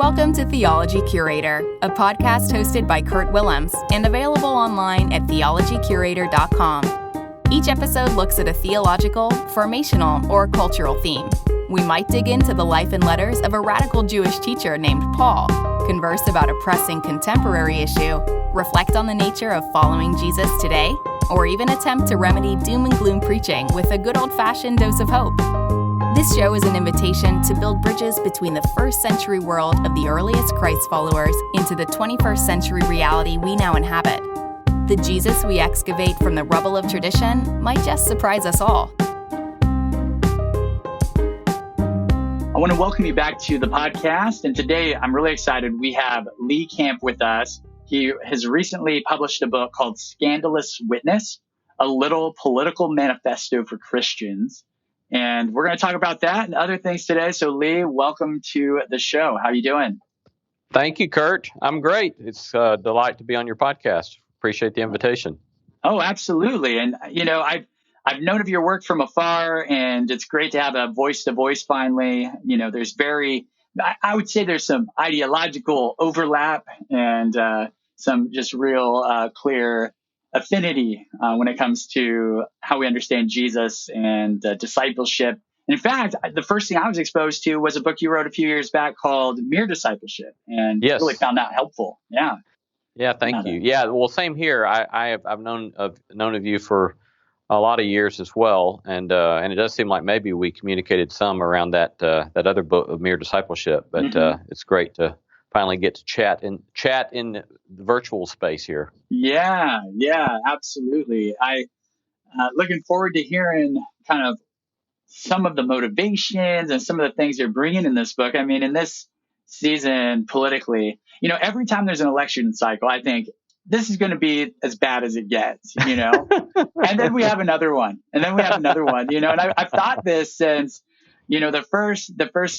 Welcome to Theology Curator, a podcast hosted by Kurt Willems and available online at theologycurator.com. Each episode looks at a theological, formational, or cultural theme. We might dig into the life and letters of a radical Jewish teacher named Paul, converse about a pressing contemporary issue, reflect on the nature of following Jesus today, or even attempt to remedy doom and gloom preaching with a good old-fashioned dose of hope. This show is an invitation to build bridges between the first century world of the earliest Christ followers into the 21st century reality we now inhabit. The Jesus we excavate from the rubble of tradition might just surprise us all. I want to welcome you back to the podcast, and today I'm really excited. We have Lee Camp with us. He has recently published a book called Scandalous Witness, a little political manifesto for Christians. And we're going to talk about that and other things today. So Lee, welcome to the show. How you doing? Thank you, Kurt. I'm great. It's a delight to be on your podcast. Appreciate the invitation. Oh, absolutely. And, you know, I've known of your work from afar, and it's great to have a voice to voice finally. You know, I would say there's some ideological overlap and some just real clear affinity when it comes to how we understand Jesus and discipleship. And in fact, the first thing I was exposed to was a book you wrote a few years back called Mere Discipleship, and yes. Really found that helpful. Yeah. Yeah. Thank you. Yeah. Well, same here. I've known of you for a lot of years as well, and it does seem like maybe we communicated some around that other book of Mere Discipleship, but it's great to finally get to chat in the virtual space here. Yeah, absolutely. I looking forward to hearing kind of some of the motivations and some of the things you're bringing in this book. I mean, in this season politically, you know, every time there's an election cycle, I think this is going to be as bad as it gets, you know, and then we have another one, you know, and I've thought this since, you know, the first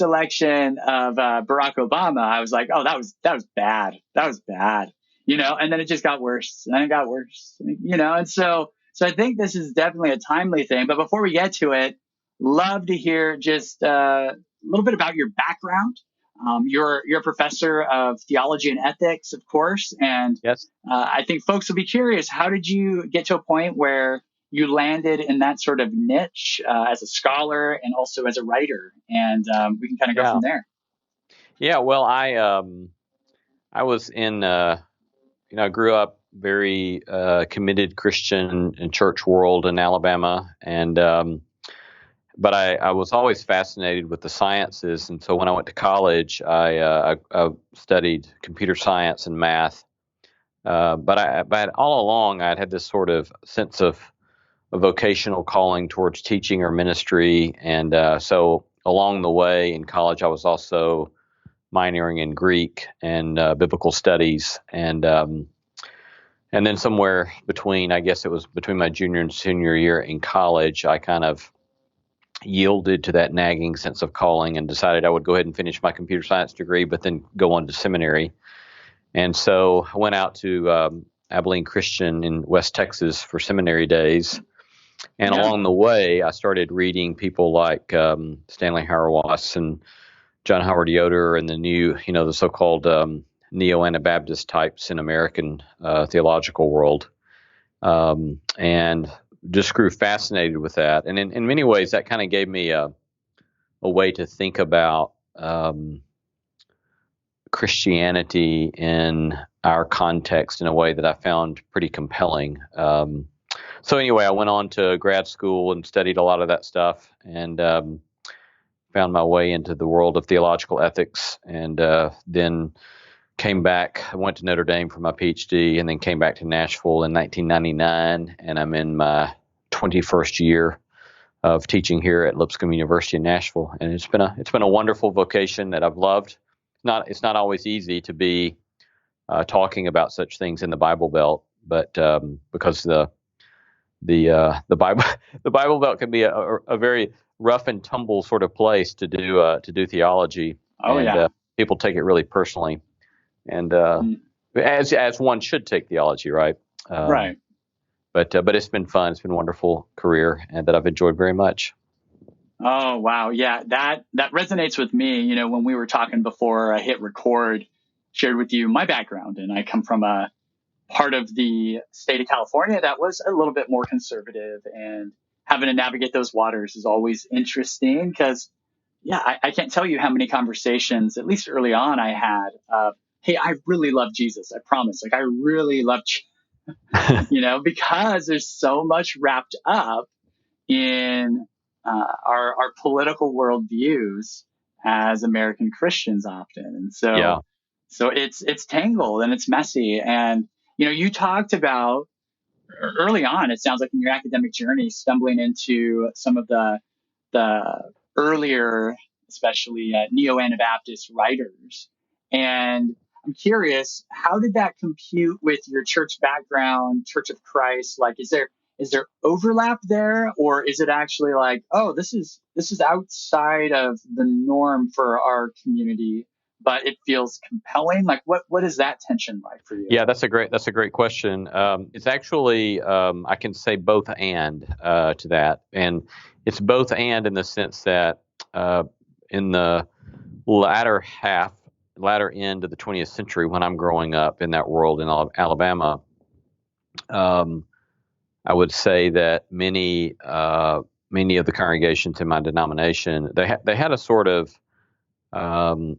election of Barack Obama. I was like, oh, that was bad. That was bad, you know, and then it just got worse and it got worse, you know, and so I think this is definitely a timely thing. But before we get to it, love to hear just a little bit about your background. You're a professor of theology and ethics, of course, and yes. I think folks will be curious. How did you get to a point where you landed in that sort of niche as a scholar and also as a writer? And we can kind of go from there. Yeah, well, I was in, I grew up very committed Christian and church world in Alabama, and but I was always fascinated with the sciences, and so when I went to college, I studied computer science and math. But all along, I'd had this sort of sense of a vocational calling towards teaching or ministry, and so along the way in college, I was also minoring in Greek and biblical studies, and then somewhere between, I guess it was between my junior and senior year in college, I kind of yielded to that nagging sense of calling and decided I would go ahead and finish my computer science degree, but then go on to seminary. And so I went out to Abilene Christian in West Texas for seminary days. And along the way, I started reading people like Stanley Hauerwas and John Howard Yoder and the so-called neo-Anabaptist types in American theological world. And just grew fascinated with that. And in many ways, that kind of gave me a way to think about Christianity in our context in a way that I found pretty compelling. So anyway, I went on to grad school and studied a lot of that stuff, and found my way into the world of theological ethics, and then came back. I went to Notre Dame for my PhD, and then came back to Nashville in 1999, and I'm in my 21st year of teaching here at Lipscomb University in Nashville, and it's been a wonderful vocation that I've loved. It's not always easy to be talking about such things in the Bible Belt, but because the Bible Belt can be a very rough and tumble sort of place to do theology. People take it really personally, and as one should take theology, right? But it's been fun. It's been a wonderful career, and that I've enjoyed very much. Oh, wow. Yeah, that resonates with me. When we were talking before I hit record, shared with you my background, and I come from a part of the state of California that was a little bit more conservative, and having to navigate those waters is always interesting because, yeah, I can't tell you how many conversations, at least early on, I had of, hey, I really love Jesus. I promise. Like, I really love, because there's so much wrapped up in our political worldviews as American Christians often. And Yeah. so it's tangled and it's messy. And, you talked about early on, it sounds like in your academic journey, stumbling into some of the earlier, especially neo-Anabaptist writers. And I'm curious, how did that compute with your church background, Church of Christ? Like, is there overlap there, or is it actually like, oh, this is outside of the norm for our community, but it feels compelling? Like, what is that tension like for you? Yeah, that's a great question. It's actually I can say both and to that, and it's both and in the sense that in the latter end of the 20th century, when I'm growing up in that world in Alabama, um, I would say that many of the congregations in my denomination they had um,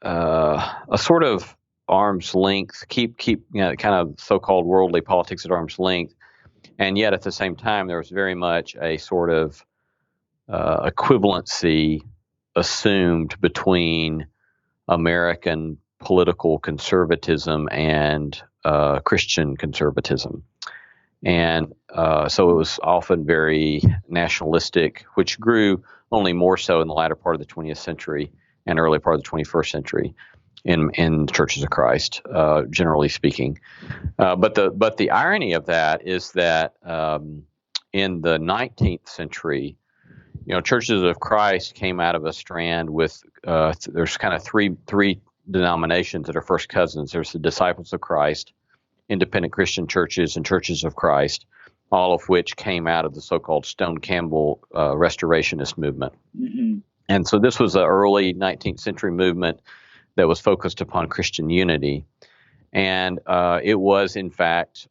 a sort of arm's length, keep kind of so-called worldly politics at arm's length, and yet at the same time there was very much a sort of equivalency assumed between American political conservatism and Christian conservatism. And so it was often very nationalistic, which grew only more so in the latter part of the 20th century and early part of the 21st century in churches of Christ, generally speaking. But the irony of that is that in the 19th century, churches of Christ came out of a strand with there's kind of three denominations that are first cousins. There's the Disciples of Christ, independent Christian churches, and churches of Christ, all of which came out of the so-called Stone Campbell restorationist movement. Mm-hmm. And so this was an early 19th century movement that was focused upon Christian unity. And it was, in fact,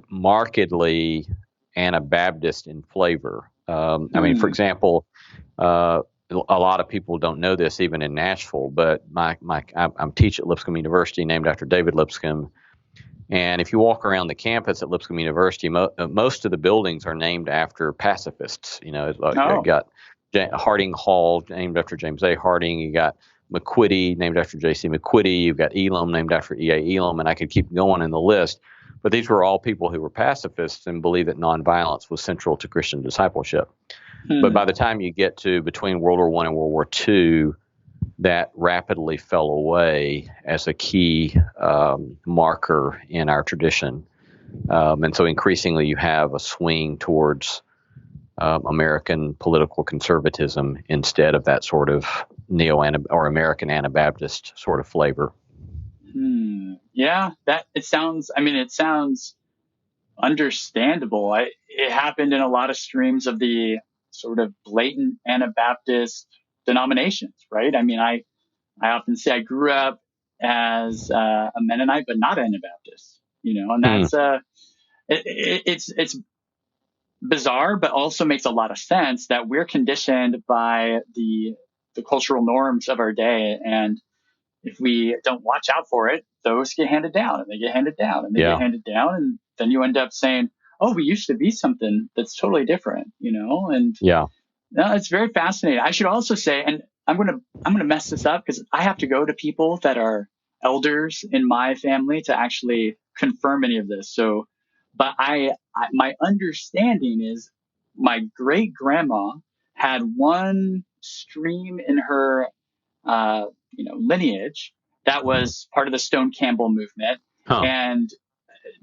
markedly Anabaptist in flavor. I mean, for example, a lot of people don't know this even in Nashville, but I'm teach at Lipscomb University, named after David Lipscomb. And if you walk around the campus at Lipscomb University, most of the buildings are named after pacifists. You got Harding Hall, named after James A. Harding. You got McQuitty, named after J.C. McQuitty. You've got Elam, named after E.A. Elam, and I could keep going in the list. But these were all people who were pacifists and believed that nonviolence was central to Christian discipleship. But by the time you get to between World War I and World War II, that rapidly fell away as a key marker in our tradition. And so increasingly you have a swing towards American political conservatism instead of that sort of or American Anabaptist sort of flavor. Yeah, it sounds understandable. It happened in a lot of streams of the sort of blatant Anabaptist denominations, right? I mean, I often say I grew up as a Mennonite, but not Anabaptist, and that's it's bizarre, but also makes a lot of sense that we're conditioned by the cultural norms of our day, and if we don't watch out for it, those get handed down and they get handed down and they get handed down. And then you end up saying, oh, we used to be something that's totally different, and no, it's very fascinating. I should also say, and I'm going to mess this up because I have to go to people that are elders in my family to actually confirm any of this. So, but my understanding is my great grandma had one stream in her lineage that was part of the Stone Campbell movement. And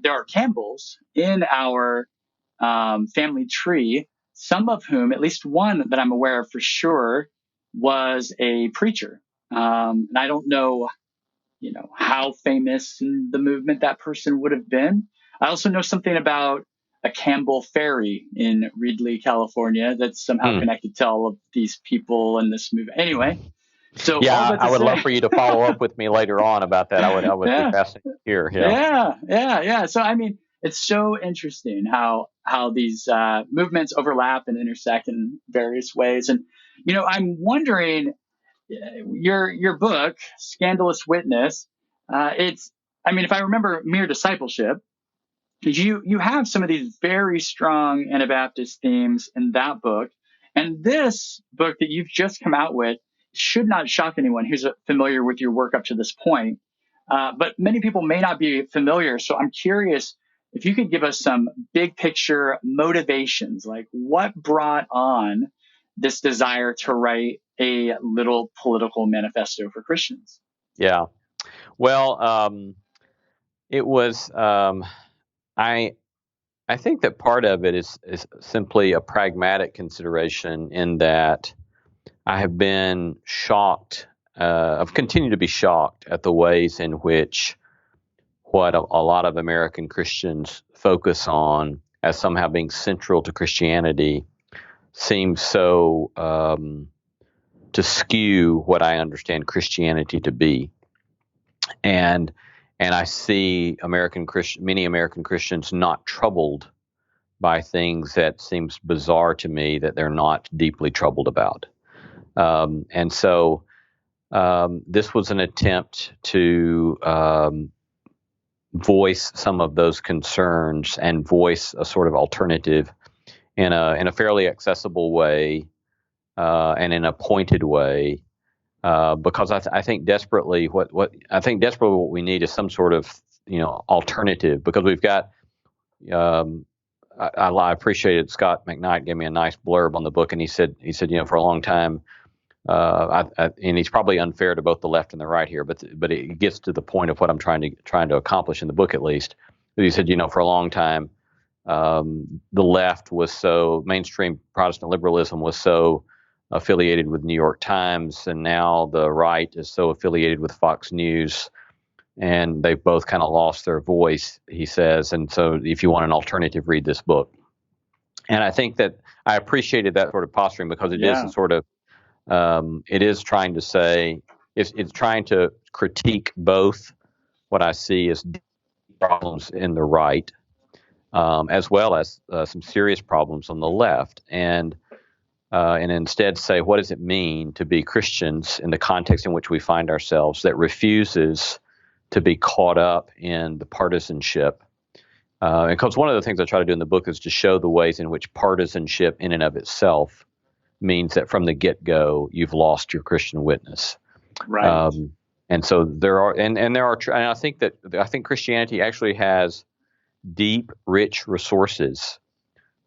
there are Campbells in our family tree, some of whom, at least one that I'm aware of for sure, was a preacher. And I don't know, how famous in the movement that person would have been. I also know something about a Campbell Ferry in Reedley, California, that's somehow connected to all of these people in this movie. Anyway, so Yeah, all that to I would say, love for you to follow up with me later on about that. I would be yeah, fascinated to hear. Yeah. yeah. So I mean, it's so interesting how these movements overlap and intersect in various ways. And I'm wondering, your book, Scandalous Witness, it's, I mean, if I remember Mere Discipleship, you have some of these very strong Anabaptist themes in that book. And this book that you've just come out with should not shock anyone who's familiar with your work up to this point. But many people may not be familiar. So I'm curious if you could give us some big picture motivations, like what brought on this desire to write a little political manifesto for Christians. Yeah. Well, it was. I think that part of it is simply a pragmatic consideration in that I have been shocked. I've continued to be shocked at the ways in which what a lot of American Christians focus on as somehow being central to Christianity seems so to skew what I understand Christianity to be. And I see many American Christians not troubled by things that seems bizarre to me that they're not deeply troubled about. And so this was an attempt to voice some of those concerns and voice a sort of alternative in a fairly accessible way and in a pointed way. Because I think desperately what we need is some sort of alternative, because we've got I appreciated Scott McKnight gave me a nice blurb on the book, and he said for a long time, and he's probably unfair to both the left and the right here, but it gets to the point of what I'm trying to accomplish in the book, at least. He said, for a long time, the left was so mainstream Protestant liberalism was so affiliated with New York Times, and now the right is so affiliated with Fox News, and they've both kind of lost their voice, he says. And so if you want an alternative, read this book. And I think that I appreciated that sort of posturing, because it is a sort of, it is trying to say, it's trying to critique both what I see as problems in the right, as well as some serious problems on the left. And instead say, what does it mean to be Christians in the context in which we find ourselves that refuses to be caught up in the partisanship? Because one of the things I try to do in the book is to show the ways in which partisanship in and of itself means that from the get-go, you've lost your Christian witness. Right. And so there are, and I think Christianity actually has deep, rich resources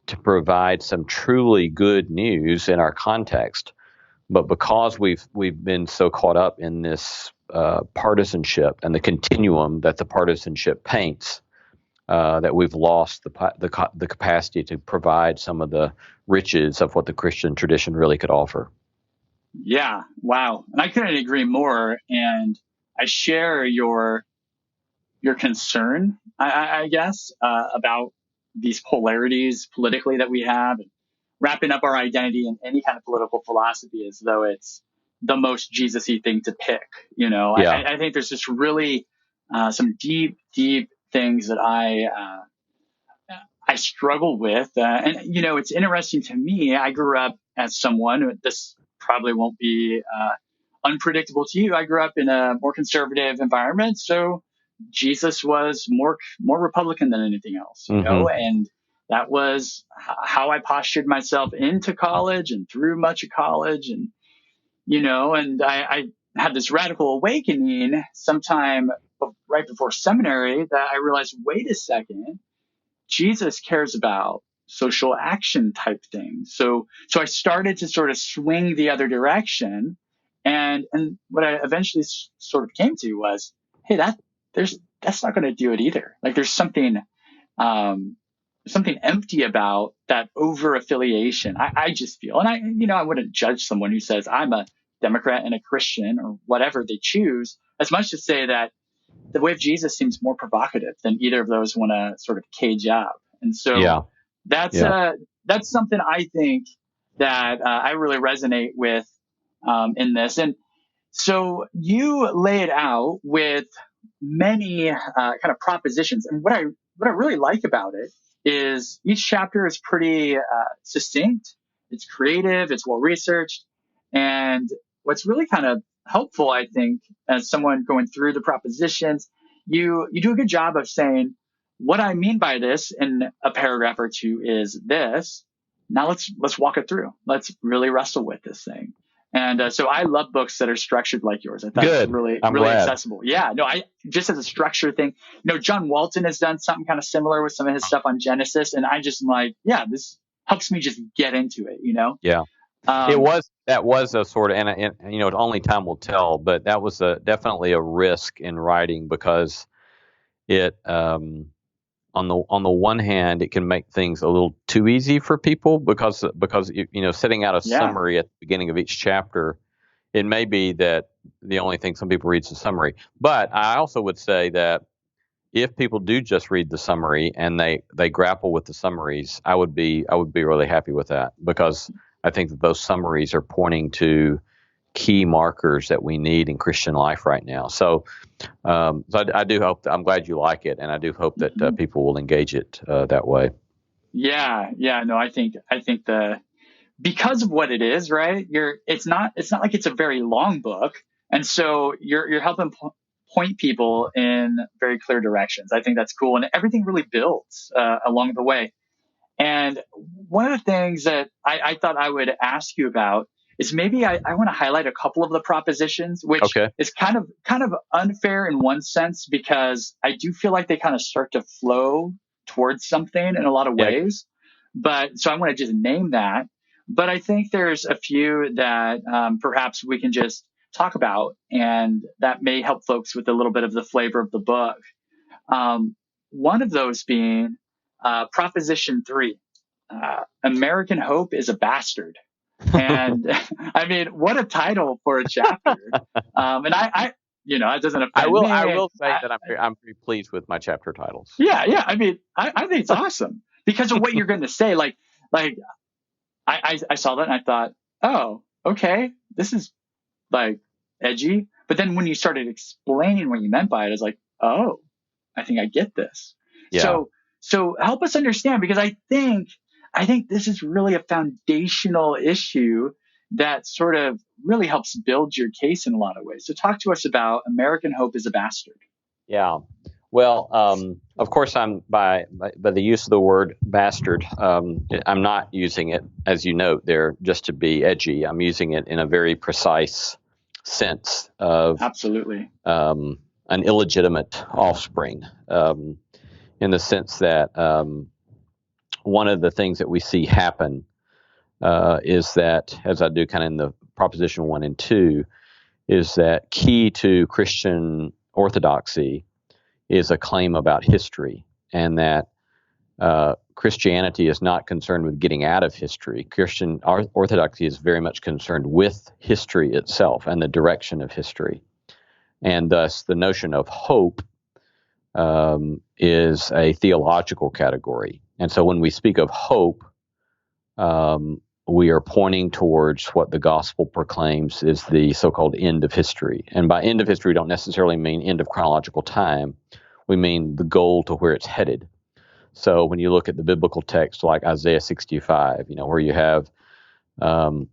to provide some truly good news in our context. But because we've been so caught up in this partisanship and the continuum that the partisanship paints, that we've lost the capacity to provide some of the riches of what the Christian tradition really could offer. Yeah, wow. And I couldn't agree more. And I share your concern, I guess, about these polarities politically that we have, and wrapping up our identity in any kind of political philosophy as though it's the most Jesus-y thing to pick. Yeah. I think there's just really some deep things that I struggle with. And it's interesting to me. I grew up as someone, this probably won't be unpredictable to you. I grew up in a more conservative environment. So Jesus was more Republican than anything else, and that was how I postured myself into college and through much of college. And, and I had this radical awakening sometime right before seminary that I realized, wait a second, Jesus cares about social action type things. So I started to sort of swing the other direction. And what I eventually sort of came to was, hey, that's not going to do it either. Like there's something empty about that over affiliation. I just feel, and I wouldn't judge someone who says I'm a Democrat and a Christian or whatever they choose, as much to say that the way of Jesus seems more provocative than either of those want to sort of cage up. And so Yeah. that's that's something I think that I really resonate with in this. And so you lay it out with many kind of propositions, and what I really like about it is each chapter is pretty succinct. It's creative. It's well researched, and what's really kind of helpful, I think, as someone going through the propositions, you do a good job of saying what I mean by this in a paragraph or two is this. Now let's walk it through. Let's really wrestle with this thing. And so I love books that are structured like yours. I thought it's Good. really, I'm really glad. accessible. Yeah, no, I just as a structure thing, John Walton has done something kind of similar with some of his stuff on Genesis. And I just am like, yeah, this helps me just get into it, Yeah. That was a sort of, and only time will tell, but that was definitely a risk in writing because it, on the one hand, it can make things a little too easy for people because setting out a summary at the beginning of each chapter, it may be that the only thing some people read is the summary. But I also would say that if people do just read the summary and they grapple with the summaries, I would be really happy with that because I think that those summaries are pointing to key markers that we need in Christian life right now. So I do hope I'm glad you like it, and I do hope that people will engage it that way. Yeah. No, I think because of what it is, right? It's not like it's a very long book, and so you're helping point people in very clear directions. I think that's cool, and everything really builds along the way. And one of the things that I thought I would ask you about is maybe I want to highlight a couple of the propositions, which is kind of unfair in one sense because I do feel like they kind of start to flow towards something in a lot of ways. But so I want to just name that. But I think there's a few that perhaps we can just talk about, and that may help folks with a little bit of the flavor of the book. One of those being Proposition 3, American Hope is a Bastard. And I mean, what a title for a chapter. And I it doesn't affect me. I will say that I'm pretty pleased with my chapter titles. Yeah. I mean, I think it's awesome because of what you're going to say. Like I saw that and I thought, oh, okay, this is like edgy. But then when you started explaining what you meant by it, I was like, oh, I think I get this. Yeah. So help us understand, because I think this is really a foundational issue that sort of really helps build your case in a lot of ways. So talk to us about American Hope is a Bastard. Yeah. Well, of course, I'm by the use of the word bastard. I'm not using it, as you note there, just to be edgy. I'm using it in a very precise sense of absolutely an illegitimate offspring, in the sense that one of the things that we see happen is that, as I do kind of in the Proposition 1 and 2, is that key to Christian orthodoxy is a claim about history, and that Christianity is not concerned with getting out of history. Christian orthodoxy is very much concerned with history itself and the direction of history. And thus the notion of hope is a theological category. And so when we speak of hope, we are pointing towards what the gospel proclaims is the so-called end of history. And by end of history, we don't necessarily mean end of chronological time. We mean the goal to where it's headed. So when you look at the biblical text like Isaiah 65, where you have no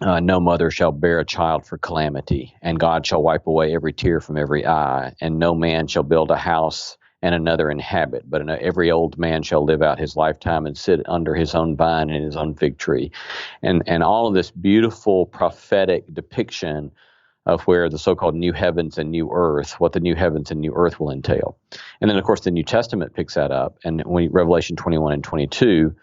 mother shall bear a child for calamity, and God shall wipe away every tear from every eye, and no man shall build a house and another inhabit, but every old man shall live out his lifetime and sit under his own vine and his own fig tree. And all of this beautiful prophetic depiction of where the so-called new heavens and new earth, what the new heavens and new earth will entail. And then, of course, the New Testament picks that up, and Revelation 21 and 22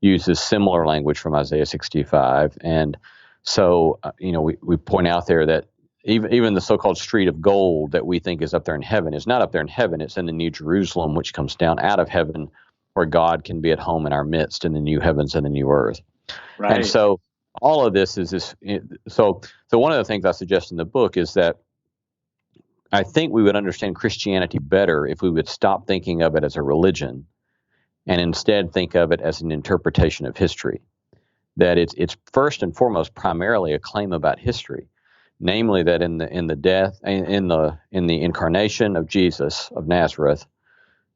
uses similar language from Isaiah 65. And so, we point out there that even the so-called street of gold that we think is up there in heaven is not up there in heaven. It's in the New Jerusalem, which comes down out of heaven, where God can be at home in our midst in the new heavens and the new earth. Right. And so all of this is this. So one of the things I suggest in the book is that I think we would understand Christianity better if we would stop thinking of it as a religion and instead think of it as an interpretation of history. That it's first and foremost primarily a claim about history, namely that in the death in the incarnation of Jesus of Nazareth,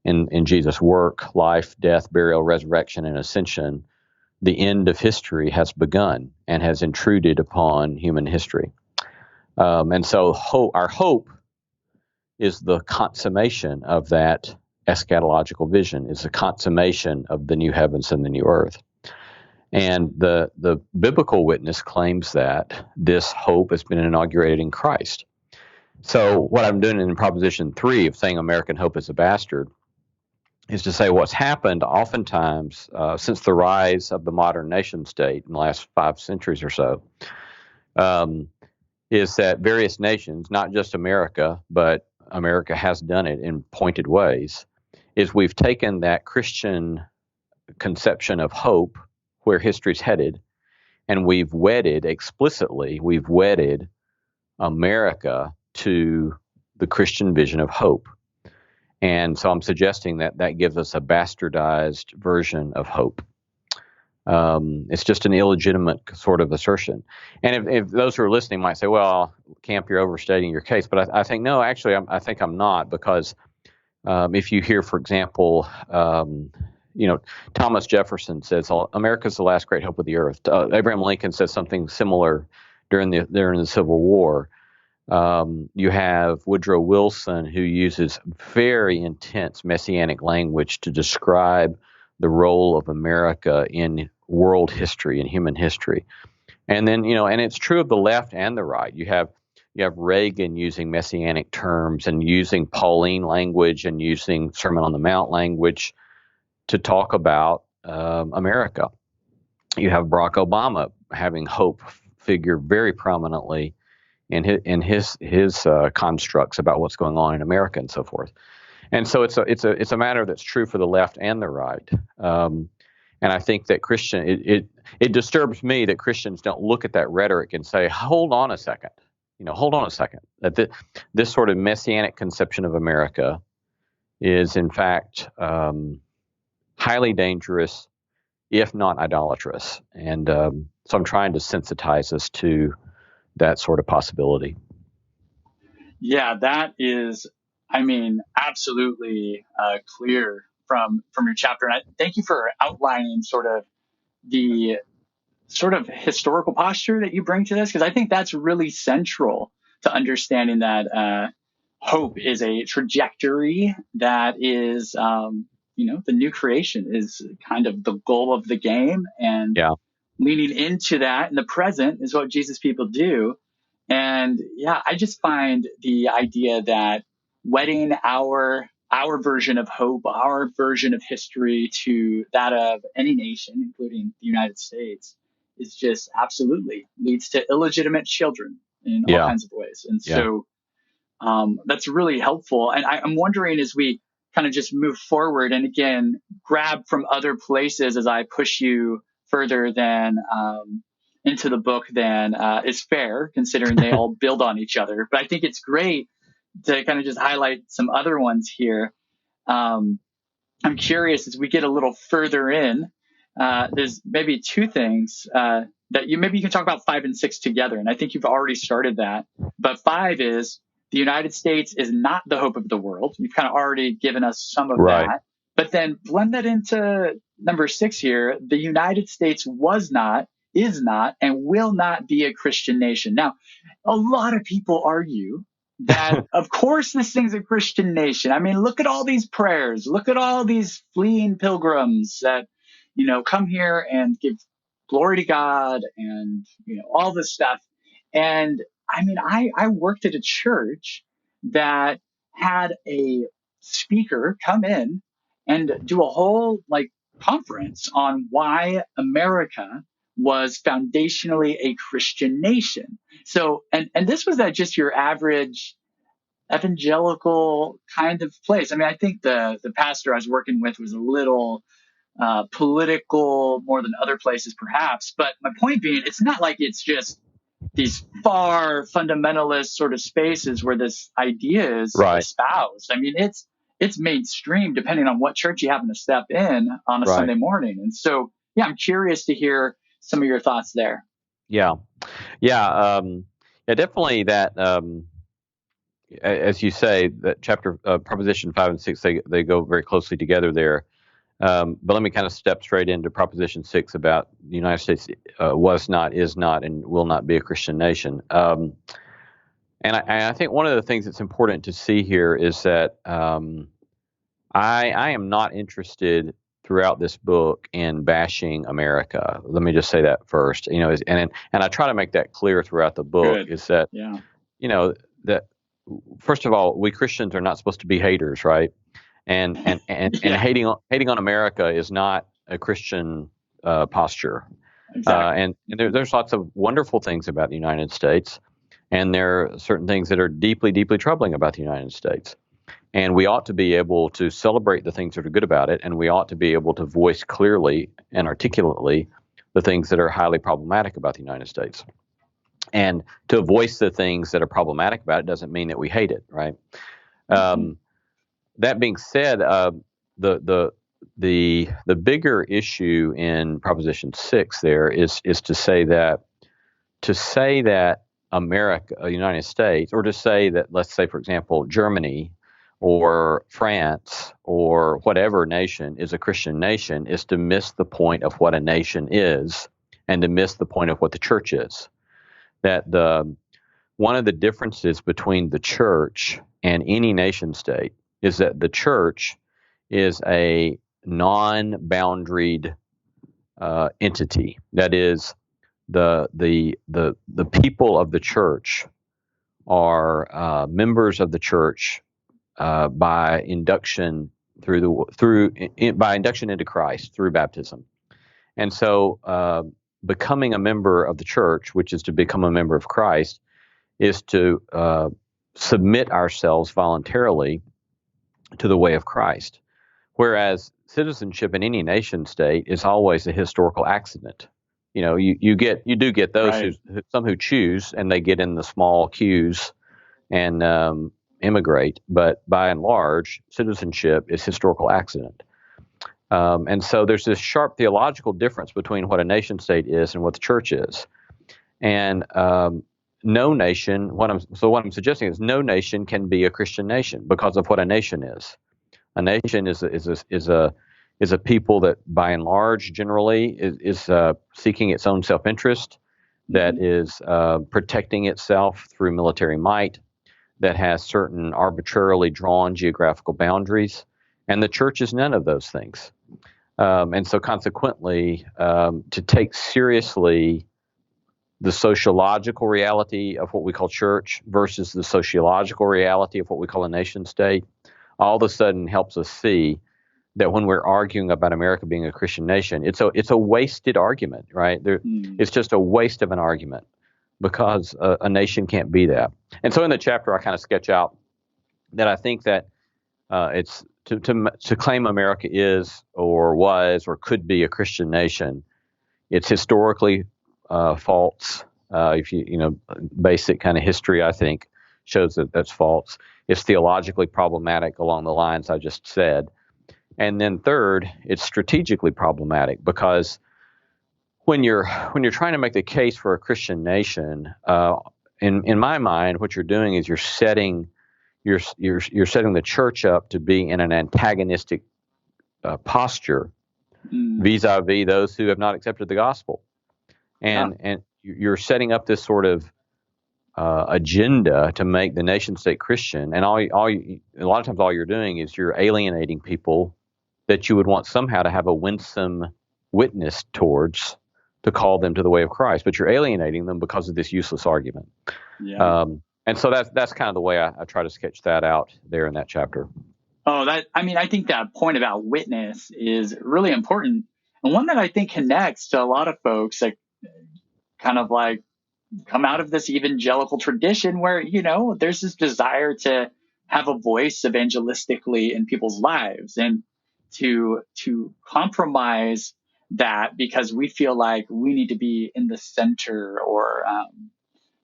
in Jesus' work, life, death, burial, resurrection, and ascension, the end of history has begun and has intruded upon human history. And so our hope is the consummation of that eschatological vision, is the consummation of the new heavens and the new earth. And the biblical witness claims that this hope has been inaugurated in Christ. So what I'm doing in Proposition 3 of saying American hope is a bastard is to say what's happened oftentimes since the rise of the modern nation state in the last 5 centuries or so, is that various nations, not just America, but America has done it in pointed ways, is we've taken that Christian conception of hope, where history's headed, and we've wedded America to the Christian vision of hope. And so I'm suggesting that gives us a bastardized version of hope. It's just an illegitimate sort of assertion. And if those who are listening might say, well, Camp, you're overstating your case. But I think, no, actually, I think I'm not, because if you hear, for example, Thomas Jefferson says, America's the last great hope of the earth. Abraham Lincoln says something similar during the Civil War. You have Woodrow Wilson, who uses very intense messianic language to describe the role of America in world history and human history. And then, and it's true of the left and the right. You have Reagan using messianic terms and using Pauline language and using Sermon on the Mount language to talk about America. You have Barack Obama having hope figure very prominently in his constructs about what's going on in America and so forth. And so it's a matter that's true for the left and the right. And I think that it disturbs me that Christians don't look at that rhetoric and say, hold on a second. That this sort of messianic conception of America is in fact highly dangerous, if not idolatrous. And so I'm trying to sensitize us to that sort of possibility. Yeah, that is, absolutely clear from your chapter. And thank you for outlining sort of the sort of historical posture that you bring to this, because I think that's really central to understanding that hope is a trajectory that is, the new creation is kind of the goal of the game, and leaning into that in the present is what Jesus people do. And I just find the idea that wedding our version of hope, our version of history to that of any nation, including the United States, is just absolutely leads to illegitimate children in all kinds of ways. And so that's really helpful. And I'm wondering, as we kind of just move forward and again, grab from other places as I push you further than into the book than is fair, considering they all build on each other. But I think it's great to kind of just highlight some other ones here. I'm curious, as we get a little further in, there's maybe two things that you can talk about 5 and 6 together. And I think you've already started that. But 5 is the United States is not the hope of the world. You've kind of already given us some of that. But then blend that into number 6 here. The United States was not, is not, and will not be a Christian nation. Now, a lot of people argue that, of course, this thing's a Christian nation. I mean, look at all these prayers. Look at all these fleeing pilgrims that, come here and give glory to God and, all this stuff. And I worked at a church that had a speaker come in and do a whole conference on why America was foundationally a Christian nation. So, and this was at just your average evangelical kind of place. I think the pastor I was working with was a little political more than other places perhaps. But my point being, it's not like it's just these far fundamentalist sort of spaces where this idea is espoused. it's mainstream depending on what church you happen to step in on a Right. Sunday morning. And so, yeah, I'm curious to hear some of your thoughts there. Yeah. Yeah. Yeah. Definitely that. As you say, that chapter, Proposition 5 and 6, they go very closely together there. But let me kind of step straight into Proposition 6 about the United States was not, is not, and will not be a Christian nation. And I think one of the things that's important to see here is that I am not interested throughout this book in bashing America. Let me just say that first. And I try to make that clear throughout the book. Good. Is that Yeah. that first of all, we Christians are not supposed to be haters, right? And Yeah, hating on America is not a Christian posture. exactly. There's lots of wonderful things about the United States, and there are certain things that are deeply, deeply troubling about the United States. And we ought to be able to celebrate the things that are good about it, and we ought to be able to voice clearly and articulately the things that are highly problematic about the United States. And to voice the things that are problematic about it doesn't mean that we hate it, right? Mhm. That being said, the the bigger issue in Proposition 6 there is to say that America, United States, or to say that, let's say, for example, Germany or France or whatever nation is a Christian nation, is to miss the point of what a nation is and to miss the point of what the church is. That one of the differences between the church and any nation state is that the church is a non-boundaried entity. That is, the people of the church are members of the church by induction by induction into Christ through baptism. And so, becoming a member of the church, which is to become a member of Christ, is to submit ourselves voluntarily to the way of Christ. Whereas citizenship in any nation state is always a historical accident. You do get those Right. who choose, and they get in the small queues and immigrate. But by and large, citizenship is historical accident. And so there's this sharp theological difference between what a nation state is and what the church is. And no nation. What I'm suggesting is no nation can be a Christian nation because of what a nation is. A nation is a people that, by and large, generally is seeking its own self-interest, that is protecting itself through military might, that has certain arbitrarily drawn geographical boundaries, and the church is none of those things. And so, consequently, to take seriously the sociological reality of what we call church versus the sociological reality of what we call a nation state, all of a sudden helps us see that when we're arguing about America being a Christian nation, it's a wasted argument, right? It's just a waste of an argument because a nation can't be that. And so in the chapter, I kind of sketch out that I think that it's to claim America is or was or could be a Christian nation. It's historically false. If basic kind of history, I think, shows that that's false. It's theologically problematic along the lines I just said. And then third, it's strategically problematic because when you're trying to make the case for a Christian nation, in my mind, what you're doing is you're setting the church up to be in an antagonistic posture vis-a-vis those who have not accepted the gospel. And you're setting up this sort of agenda to make the nation state Christian, and a lot of times all you're doing is you're alienating people that you would want somehow to have a winsome witness towards to call them to the way of Christ, but you're alienating them because of this useless argument. Yeah. And so that's kind of the way I try to sketch that out there in that chapter. Oh, I think that point about witness is really important, and one that I think connects to a lot of folks that kind of like come out of this evangelical tradition where, there's this desire to have a voice evangelistically in people's lives and to compromise that because we feel like we need to be in the center or,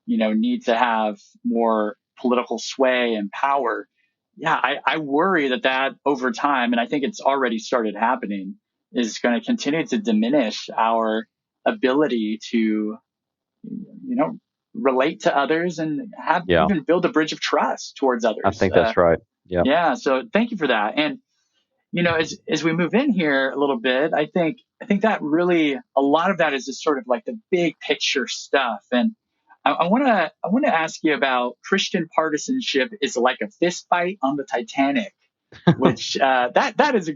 need to have more political sway and power. yeah, I worry that over time, and I think it's already started happening, is going to continue to diminish our ability to, relate to others and have Yeah, even build a bridge of trust towards I others. think that's right. Yeah. Yeah. So thank you for that. And as we move in here a little bit, I think that really a lot of that is just sort of like the big picture stuff. And I want to ask you about Christian partisanship is like a fist fight on the Titanic, which that is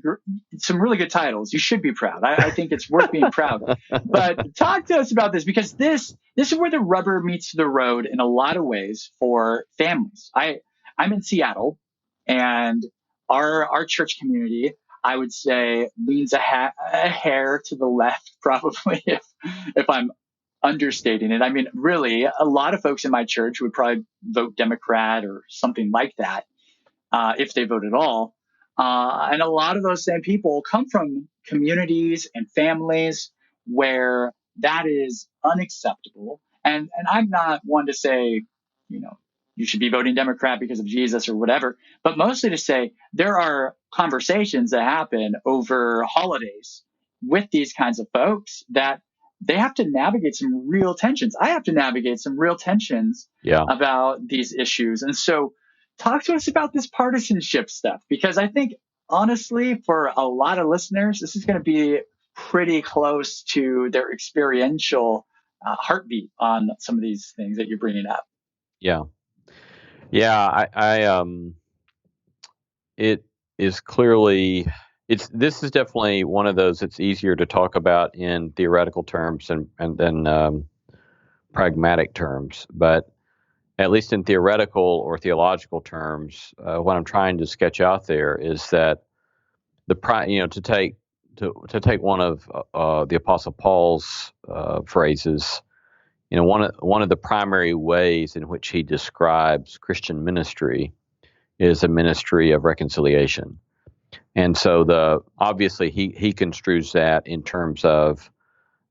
some really good titles. You should be proud. I think it's worth being proud. But talk to us about this, because this is where the rubber meets the road in a lot of ways for families. I'm in Seattle, and our church community, I would say, leans a hair to the left, probably, if I'm understating it. I mean, really, a lot of folks in my church would probably vote Democrat or something like that, if they vote at all. And a lot of those same people come from communities and families where that is unacceptable. And I'm not one to say, you know, you should be voting Democrat because of Jesus or whatever, but mostly to say there are conversations that happen over holidays with these kinds of folks that they have to navigate some real tensions. I have to navigate some real tensions Yeah. about these issues. And so talk to us about this partisanship stuff, because I think honestly, for a lot of listeners, this is going to be pretty close to their experiential heartbeat on some of these things that you're bringing up. Yeah. Yeah. It is clearly, this is definitely one of those that's easier to talk about in theoretical terms and then pragmatic terms. But at least in theoretical or theological terms, what I'm trying to sketch out there is that to take one of the Apostle Paul's phrases, one of the primary ways in which he describes Christian ministry is a ministry of reconciliation. And so obviously he construes that in terms of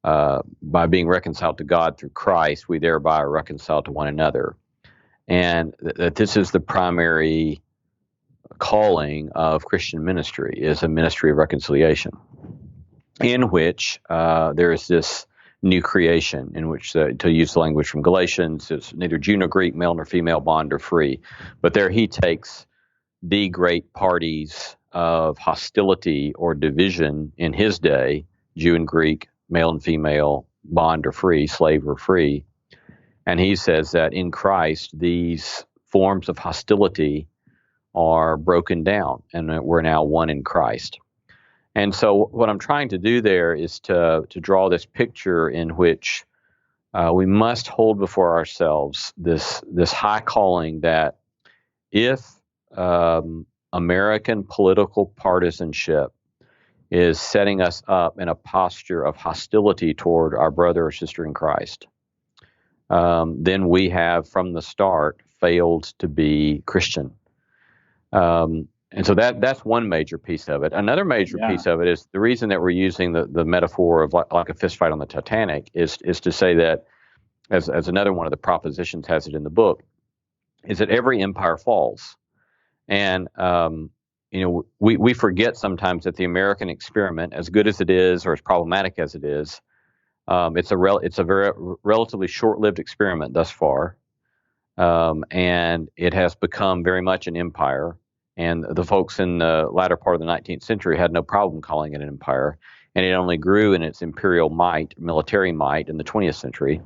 by being reconciled to God through Christ, we thereby are reconciled to one another. And that this is the primary calling of Christian ministry, is a ministry of reconciliation, in which there is this new creation, in which, to use the language from Galatians, it's neither Jew nor Greek, male nor female, bond or free. But there he takes the great parties of hostility or division in his day, Jew and Greek, male and female, bond or free, slave or free. And he says that in Christ, these forms of hostility are broken down, and that we're now one in Christ. And so what I'm trying to do there is to draw this picture in which we must hold before ourselves this high calling that if American political partisanship is setting us up in a posture of hostility toward our brother or sister in Christ, then we have from the start failed to be Christian. And so that's one major piece of it. Another major piece of it is the reason that we're using the metaphor of like a fist fight on the Titanic is to say that, as another one of the propositions has it in the book, is that every empire falls. And we forget sometimes that the American experiment, as good as it is or as problematic as it is, it's a very relatively short-lived experiment thus far, and it has become very much an empire. And the folks in the latter part of the 19th century had no problem calling it an empire, and it only grew in its imperial might, military might, in the 20th century.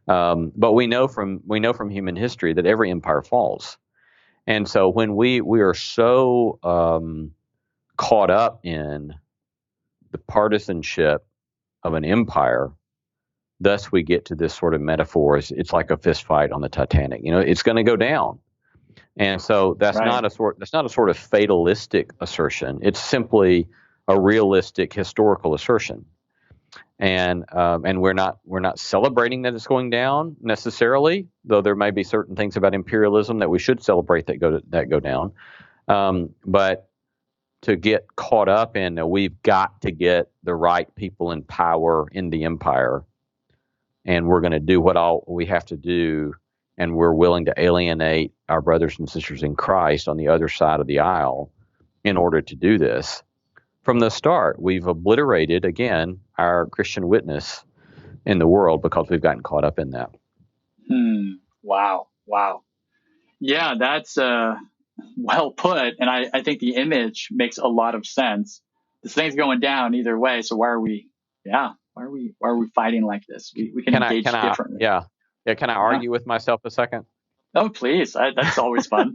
But we know from human history that every empire falls. And so when we are so caught up in the partisanship of an empire, thus we get to this sort of metaphor. It's like a fist fight on the Titanic. It's going to go down. And so that's not a sort of fatalistic assertion. It's simply a realistic historical assertion. And we're not celebrating that it's going down necessarily, though there may be certain things about imperialism that we should celebrate that go down. But to get caught up in we've got to get the right people in power in the empire, and we're going to do what all we have to do and we're willing to alienate our brothers and sisters in Christ on the other side of the aisle in order to do this. From the start, we've obliterated, again, our Christian witness in the world because we've gotten caught up in that. Wow. Yeah, that's well put. And I think the image makes a lot of sense. This thing's going down either way. So why are we fighting like this? We can engage differently. Yeah. Can I argue with myself a second? Oh, please. That's always fun.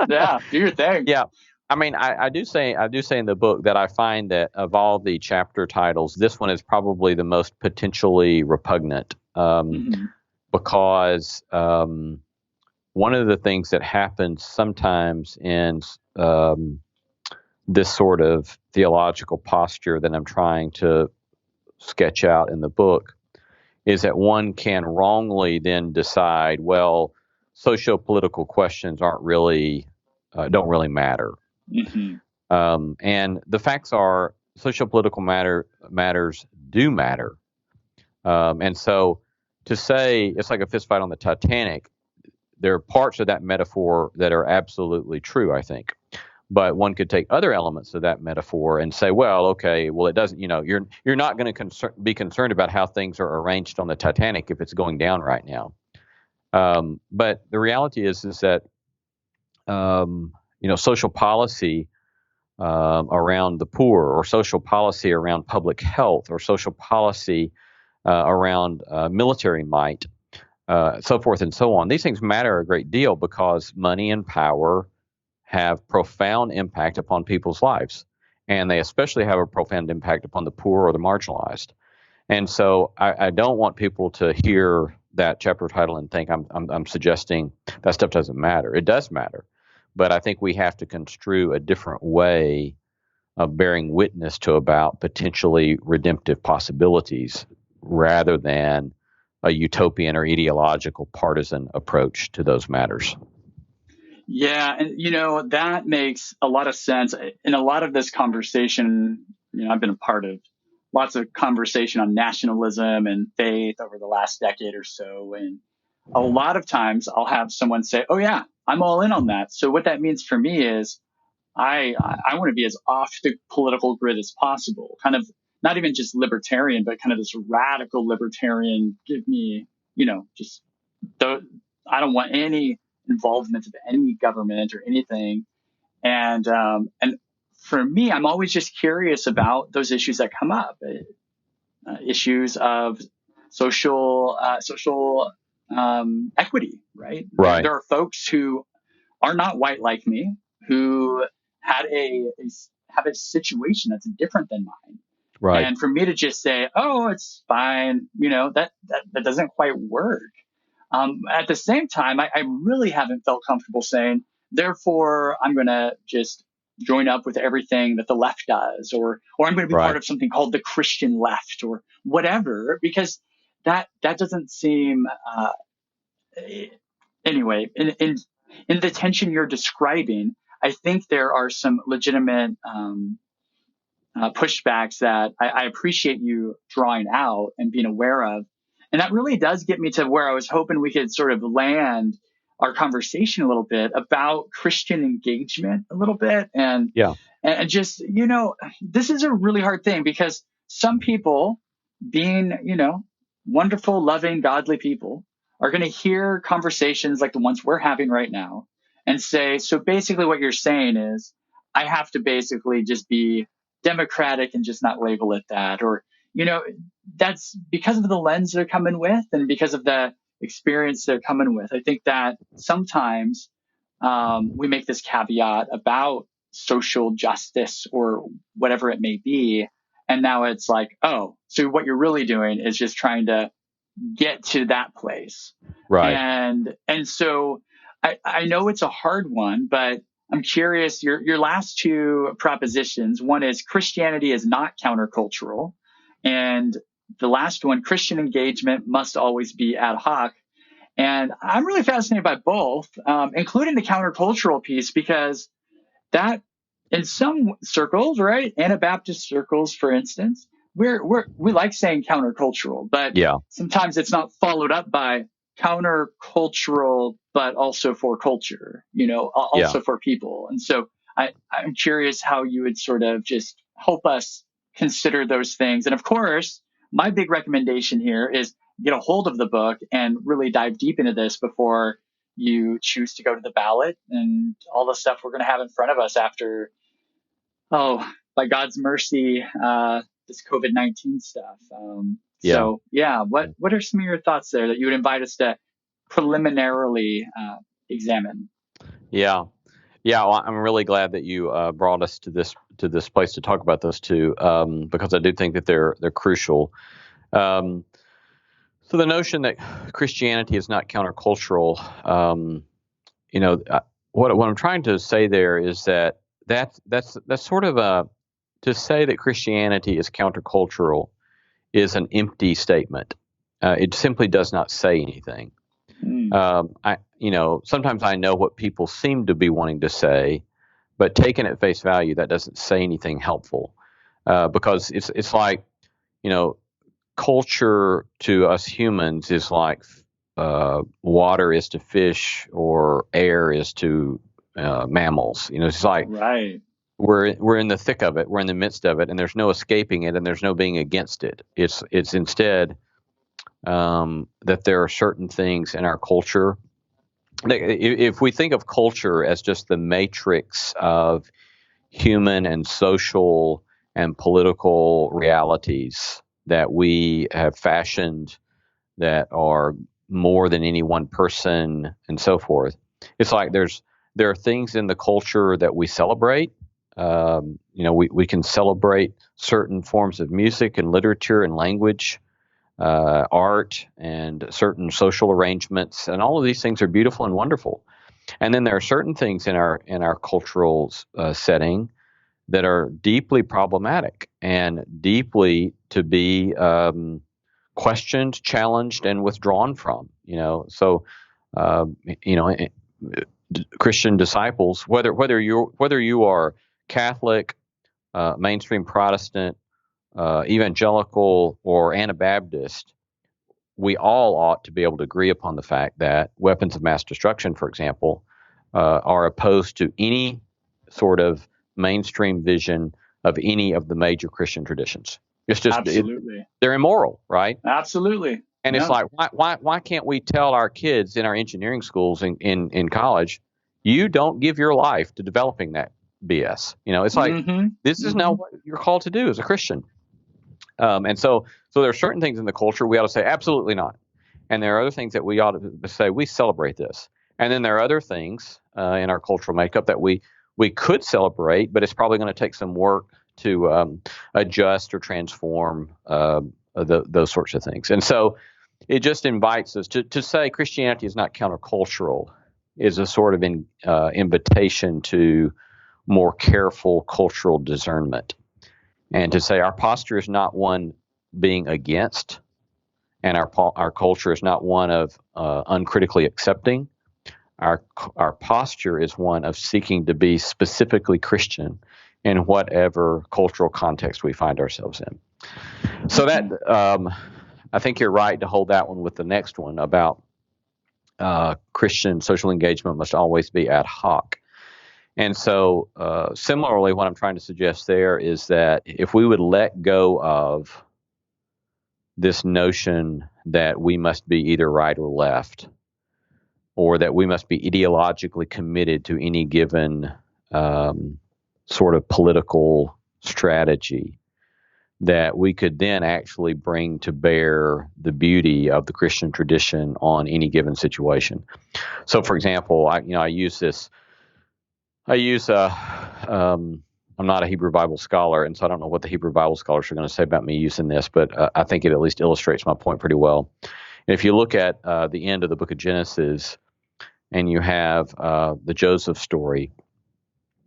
Yeah. Do your thing. Yeah. I mean, I do say in the book that I find that of all the chapter titles, this one is probably the most potentially repugnant, because one of the things that happens sometimes in this sort of theological posture that I'm trying to sketch out in the book is that one can wrongly then decide, well, socio-political questions don't really matter. And the facts are, socio-political matters do matter. And so to say it's like a fist fight on the Titanic, there are parts of that metaphor that are absolutely true, I think. But one could take other elements of that metaphor and say, well, okay, well, it doesn't, you're not going to be concerned about how things are arranged on the Titanic if it's going down right now. But the reality is that, social policy around the poor, or social policy around public health, or social policy around military might, so forth and so on. These things matter a great deal because money and power have profound impact upon people's lives, and they especially have a profound impact upon the poor or the marginalized. And so I don't want people to hear that chapter title and think I'm suggesting that stuff doesn't matter. It does matter, but I think we have to construe a different way of bearing witness to about potentially redemptive possibilities rather than a utopian or ideological partisan approach to those matters. Yeah. And, that makes a lot of sense. In a lot of this conversation, I've been a part of lots of conversation on nationalism and faith over the last decade or so. And a lot of times I'll have someone say, oh, yeah, I'm all in on that. So what that means for me is I want to be as off the political grid as possible, kind of not even just libertarian, but kind of this radical libertarian. Give me, I don't want any involvement of any government or anything. And for me, I'm always just curious about those issues that come up, issues of social equity, right? There are folks who are not white like me, who have a situation that's different than mine. Right. And for me to just say, oh, it's fine, that doesn't quite work. At the same time, I really haven't felt comfortable saying, therefore, I'm going to just join up with everything that the left does, or I'm going to be part of something called the Christian left or whatever, because that doesn't seem, anyway, in the tension you're describing, I think there are some legitimate pushbacks that I appreciate you drawing out and being aware of. And that really does get me to where I was hoping we could sort of land our conversation a little bit about Christian engagement a little bit. And just, this is a really hard thing because some people being, wonderful, loving, godly people are going to hear conversations like the ones we're having right now and say, so basically what you're saying is I have to basically just be democratic and just not label it that, or, that's because of the lens they're coming with and because of the experience they're coming with. I think that sometimes we make this caveat about social justice or whatever it may be. And now it's like, oh, so what you're really doing is just trying to get to that place. Right. And so I know it's a hard one, but I'm curious, your last two propositions. One is Christianity is not countercultural. And the last one, Christian engagement must always be ad hoc. And I'm really fascinated by both, including the countercultural piece, because that in some circles, right, Anabaptist circles, for instance, we like saying countercultural, but sometimes it's not followed up by countercultural, but also for culture, Yeah. also for people. And so I'm curious how you would sort of just help us consider those things. And of course, my big recommendation here is get a hold of the book and really dive deep into this before you choose to go to the ballot and all the stuff we're going to have in front of us after, by God's mercy, this COVID-19 stuff. Yeah. So yeah, what are some of your thoughts there that you would invite us to preliminarily examine? Yeah. Yeah. Well, I'm really glad that you brought us to this place to talk about those two, because I do think that they're crucial. So the notion that Christianity is not countercultural, what I'm trying to say there is that's sort of to say that Christianity is countercultural is an empty statement. It simply does not say anything. Sometimes I know what people seem to be wanting to say, but taken at face value, that doesn't say anything helpful, because it's like, culture to us humans is like water is to fish or air is to mammals. It's like Right. we're in the thick of it, we're in the midst of it, and there's no escaping it, and there's no being against it. It's instead that there are certain things in our culture. If we think of culture as just the matrix of human and social and political realities that we have fashioned that are more than any one person and so forth, it's like there are things in the culture that we celebrate. We can celebrate certain forms of music and literature and language, art and certain social arrangements, and all of these things are beautiful and wonderful. And then there are certain things in our cultural setting that are deeply problematic and deeply to be questioned, challenged, and withdrawn from. Christian disciples, whether you are Catholic, mainstream Protestant, evangelical, or Anabaptist, we all ought to be able to agree upon the fact that weapons of mass destruction, for example, are opposed to any sort of mainstream vision of any of the major Christian traditions. It's just absolutely they're immoral, right? Absolutely. And It's like why can't we tell our kids in our engineering schools in college, you don't give your life to developing that BS? It's like this is not what you're called to do as a Christian. And so there are certain things in the culture we ought to say absolutely not, and there are other things that we ought to say we celebrate this. And then there are other things in our cultural makeup that we could celebrate, but it's probably going to take some work to adjust or transform those sorts of things. And so it just invites us to say Christianity is not countercultural is a sort of invitation to more careful cultural discernment, and to say our posture is not one being against, and our culture is not one of uncritically accepting. Our posture is one of seeking to be specifically Christian in whatever cultural context we find ourselves in. So that I think you're right to hold that one with the next one about Christian social engagement must always be ad hoc. And so similarly, what I'm trying to suggest there is that if we would let go of this notion that we must be either right or left, or that we must be ideologically committed to any given sort of political strategy, that we could then actually bring to bear the beauty of the Christian tradition on any given situation. So, for example, I use this. I'm not a Hebrew Bible scholar, and so I don't know what the Hebrew Bible scholars are going to say about me using this, but I think it at least illustrates my point pretty well. And if you look at the end of the book of Genesis, and you have the Joseph story,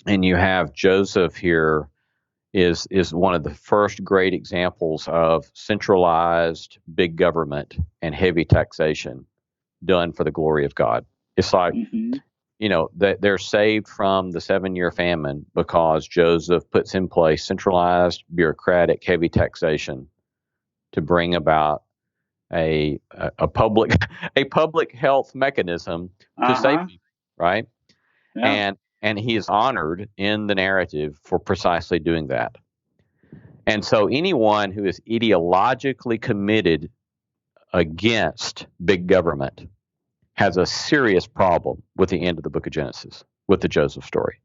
and you have Joseph here is one of the first great examples of centralized big government and heavy taxation done for the glory of God. It's like, they're saved from the 7-year famine because Joseph puts in place centralized, bureaucratic, heavy taxation to bring about a public a public health mechanism to save Uh-huh. people, right? Yeah. And he is honored in the narrative for precisely doing that. And so anyone who is ideologically committed against big government has a serious problem with the end of the book of Genesis, with the Joseph story.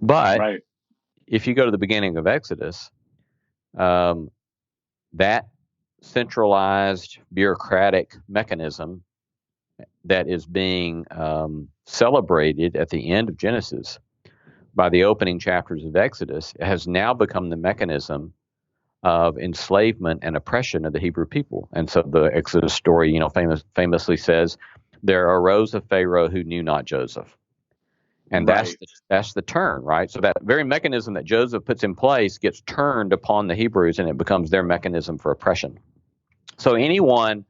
But Right. if you go to the beginning of Exodus, that centralized bureaucratic mechanism that is being celebrated at the end of Genesis by the opening chapters of Exodus has now become the mechanism of enslavement and oppression of the Hebrew people. And so the Exodus story, famously says, there arose a Pharaoh who knew not Joseph. And Right. that's the turn, right? So that very mechanism that Joseph puts in place gets turned upon the Hebrews, and it becomes their mechanism for oppression. So anyone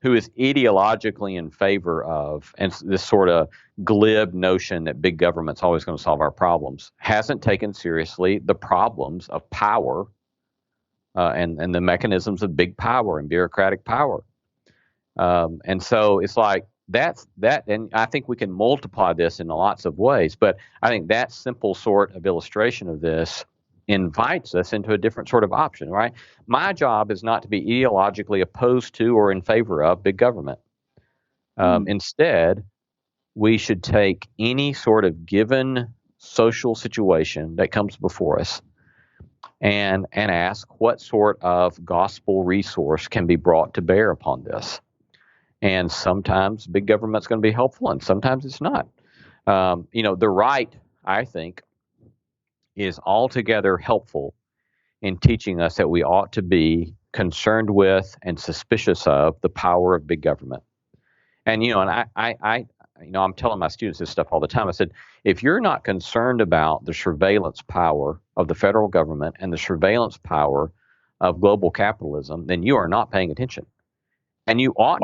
who is ideologically in favor of, and this sort of glib notion that big government's always going to solve our problems, hasn't taken seriously the problems of power and the mechanisms of big power and bureaucratic power. And so it's like that, and I think we can multiply this in lots of ways, but I think that simple sort of illustration of this invites us into a different sort of option, right? My job is not to be ideologically opposed to or in favor of big government. Instead, we should take any sort of given social situation that comes before us and ask what sort of gospel resource can be brought to bear upon this. And sometimes big government's going to be helpful, and sometimes it's not. The right, I think, is altogether helpful in teaching us that we ought to be concerned with and suspicious of the power of big government. And I'm telling my students this stuff all the time. I said, if you're not concerned about the surveillance power of the federal government and the surveillance power of global capitalism, then you are not paying attention. And you ought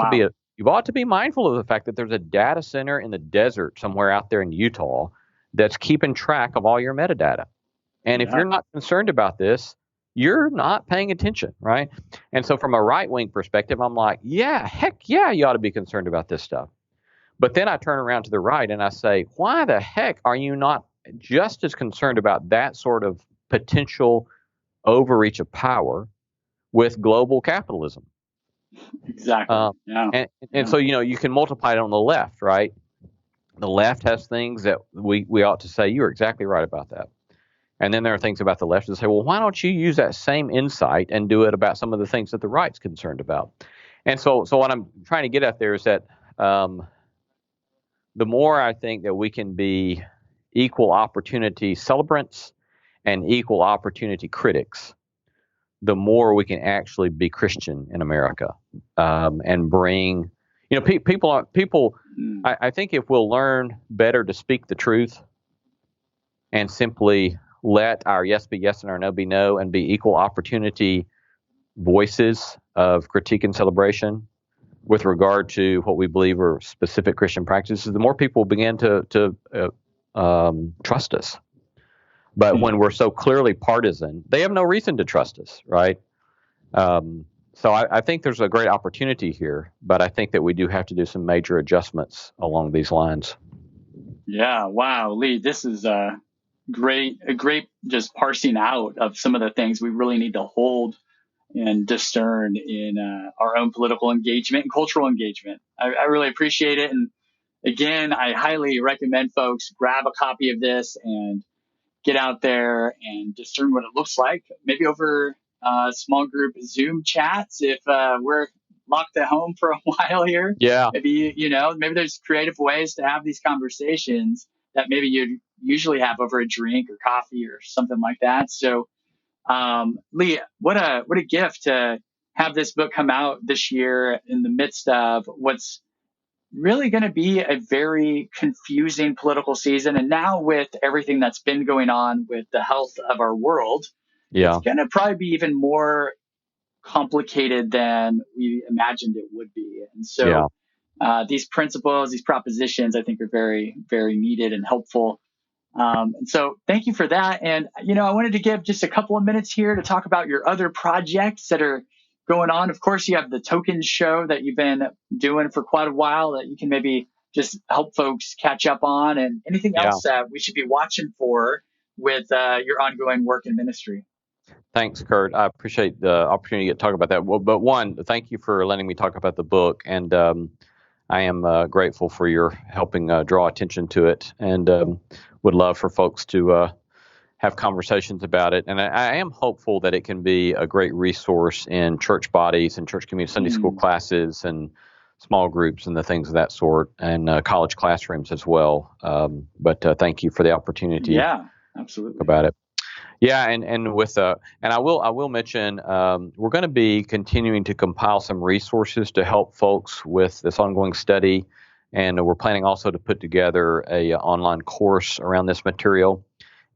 to be mindful of the fact that there's a data center in the desert somewhere out there in Utah that's keeping track of all your metadata. And if you're not concerned about this, you're not paying attention, right? And so from a right-wing perspective, I'm like, heck yeah, you ought to be concerned about this stuff. But then I turn around to the right and I say, why the heck are you not just as concerned about that sort of potential overreach of power with global capitalism? Exactly. And so, you can multiply it on the left, right? The left has things that we ought to say, you're exactly right about that. And then there are things about the left that say, well, why don't you use that same insight and do it about some of the things that the right's concerned about? And so what I'm trying to get at there is that the more I think that we can be equal opportunity celebrants and equal opportunity critics, the more we can actually be Christian in America and bring, people. I think if we'll learn better to speak the truth and simply let our yes be yes and our no be no, and be equal opportunity voices of critique and celebration with regard to what we believe are specific Christian practices, the more people begin to trust us. But when we're so clearly partisan, they have no reason to trust us, right? So I think there's a great opportunity here, but I think that we do have to do some major adjustments along these lines. Yeah. Wow, Lee, this is a great just parsing out of some of the things we really need to hold and discern in our own political engagement and cultural engagement. I really appreciate it. And again, I highly recommend folks grab a copy of this and get out there and discern what it looks like, maybe over small group Zoom chats if we're locked at home for a while here. Yeah. Maybe, maybe there's creative ways to have these conversations that maybe you'd usually have over a drink or coffee or something like that. So, Lee, what a gift to have this book come out this year in the midst of what's really going to be a very confusing political season. And now with everything that's been going on with the health of our world, it's going to probably be even more complicated than we imagined it would be. And so these principles, these propositions, I think are very, very needed and helpful. And so thank you for that. And, I wanted to give just a couple of minutes here to talk about your other projects that are going on. Of course, you have the Tokens show that you've been doing for quite a while that you can maybe just help folks catch up on, and anything else that we should be watching for with your ongoing work in ministry. Thanks, Kurt. I appreciate the opportunity to talk about that. Well, but one, thank you for letting me talk about the book, and I am grateful for your helping draw attention to it, and would love for folks to have conversations about it. And I am hopeful that it can be a great resource in church bodies and church community Sunday school classes and small groups and the things of that sort, and college classrooms as well. But thank you for the opportunity. Yeah, absolutely. About it. Yeah, and with and I will mention we're going to be continuing to compile some resources to help folks with this ongoing study, and we're planning also to put together a online course around this material.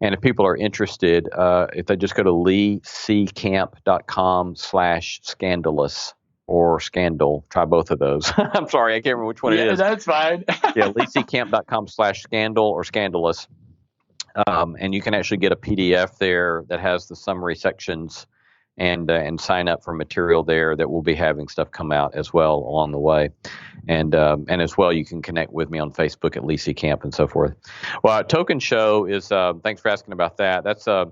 And if people are interested, if they just go to leeccamp.com/scandalous or scandal, try both of those. I'm sorry, I can't remember which one it is. That's fine. Yeah, leeccamp.com/scandal or scandalous. And you can actually get a PDF there that has the summary sections, and sign up for material there that we'll be having stuff come out as well along the way. And as well, you can connect with me on Facebook at Lisi Camp and so forth. Well, Token Show is, thanks for asking about that. That's a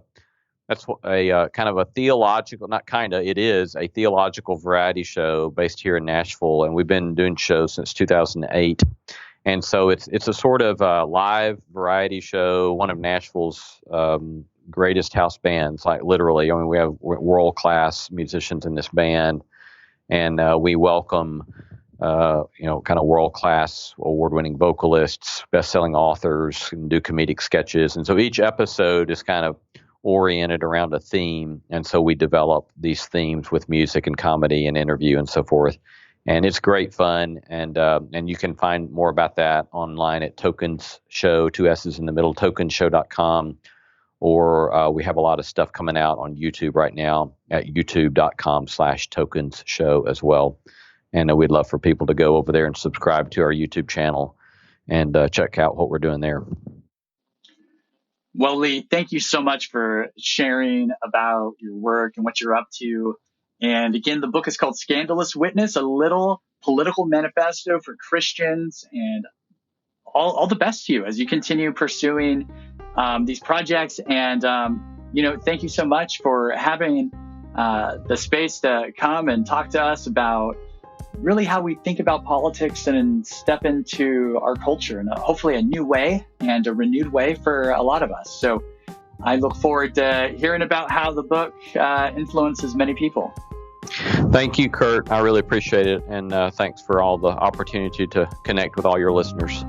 kind of a theological, it is a theological variety show based here in Nashville. And we've been doing shows since 2008. And so it's a sort of live variety show, one of Nashville's greatest house bands, like literally. I mean, we have world-class musicians in this band, and we welcome, kind of world-class, award-winning vocalists, best-selling authors, and do comedic sketches. And so each episode is kind of oriented around a theme, and so we develop these themes with music and comedy and interview and so forth. And it's great fun, and you can find more about that online at Tokens Show, 2 S's in the middle, tokenshow.com, or we have a lot of stuff coming out on YouTube right now at youtube.com/Tokens Show as well. And we'd love for people to go over there and subscribe to our YouTube channel and check out what we're doing there. Well, Lee, thank you so much for sharing about your work and what you're up to. And again, the book is called Scandalous Witness, a little political manifesto for Christians. And all the best to you as you continue pursuing these projects. And, thank you so much for having the space to come and talk to us about really how we think about politics and step into our culture in hopefully a new way and a renewed way for a lot of us. So I look forward to hearing about how the book influences many people. Thank you, Kurt. I really appreciate it. And thanks for all the opportunity to connect with all your listeners.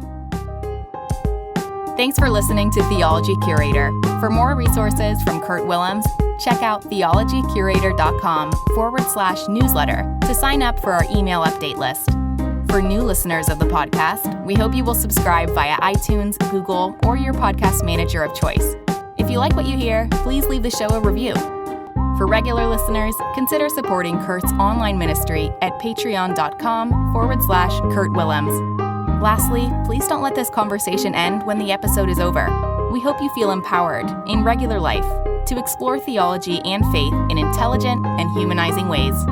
Thanks for listening to Theology Curator. For more resources from Kurt Willems, check out theologycurator.com/newsletter to sign up for our email update list. For new listeners of the podcast, we hope you will subscribe via iTunes, Google, or your podcast manager of choice. If you like what you hear, please leave the show a review. For regular listeners, consider supporting Kurt's online ministry at patreon.com/Kurt Willems. Lastly, please don't let this conversation end when the episode is over. We hope you feel empowered in regular life to explore theology and faith in intelligent and humanizing ways.